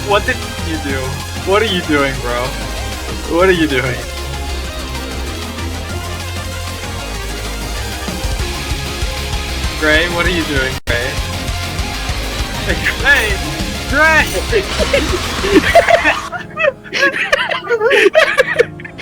What did you do? What are you doing, bro? What are you doing? Gray, what are you doing, Gray? Gray! Gray!